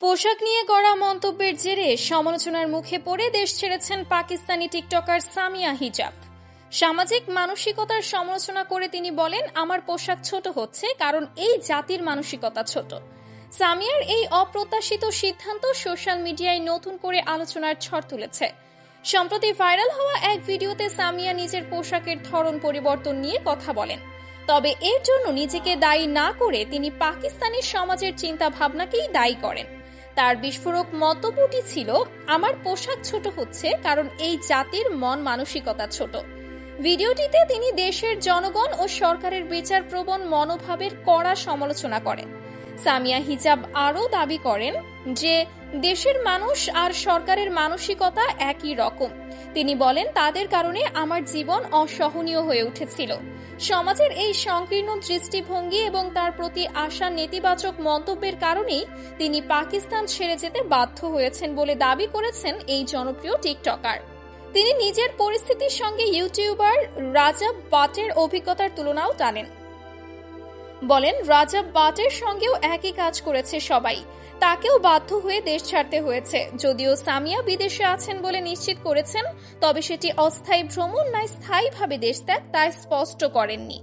পোশাক নিয়ে করা মন্তব্যের জেরে সমালোচনার মুখে পড়ে দেশ ছেড়েছেন পাকিস্তানি টিকটকার সামিয়া হিজাব। সামাজিক মানসিকতার সমালোচনা করে তিনি বলেন, আমার পোশাক ছোট হচ্ছে কারণ এই জাতির মানসিকতা ছোট। সামিয়ার এই অপ্রত্যাশিত সিদ্ধান্ত সোশ্যাল মিডিয়ায় নতুন করে আলোচনার ঝড় তুলেছে। সম্প্রতি ভাইরাল হওয়া এক ভিডিওতে সামিয়া নিজের পোশাকের ধরন পরিবর্তন নিয়ে কথা বলেন। তবে এর জন্য নিজেকে দায়ী না করে তিনি পাকিস্তানি সমাজের চিন্তা ভাবনাকেই দায়ী করেন। তার বিস্ফোরক মন্তব্যটি ছিল, আমার পোশাক ছোট হচ্ছে কারণ এই জাতির মন মানসিকতা ছোট। ভিডিওটিতে তিনি দেশের জনগণ ও সরকারের বিচারপ্রবণ মনোভাবের কড়া সমালোচনা করেন। সামিয়া হিজাব আরও দাবি করেন যে দেশের মানুষ আর সরকারের মানসিকতা একই রকম। তিনি বলেন, তাদের কারণে আমার জীবন অসহনীয় হয়ে উঠেছিল। সমাজের এই সংকীর্ণ দৃষ্টিভঙ্গি এবং তার প্রতি আসা নেতিবাচক মন্তব্যের কারণেই তিনি পাকিস্তান ছেড়ে যেতে বাধ্য হয়েছেন বলে দাবি করেছেন এই জনপ্রিয় টিকটকার। তিনি নিজের পরিস্থিতির সঙ্গে ইউটিউবার রাজাব বাটের অভিজ্ঞতার তুলনাও টানেন। বলেন, রাজাব বাটের সঙ্গেও একই কাজ করেছে সবাই, তাকেও বাধ্য হয়ে দেশ ছাড়তে হয়েছে। যদিও সামিয়া বিদেশে আছেন বলে নিশ্চিত করেছেন, তবে সেটি অস্থায়ী ভ্রমণ নয় স্থায়ীভাবে দেশ ত্যাগ তা স্পষ্ট করেননি।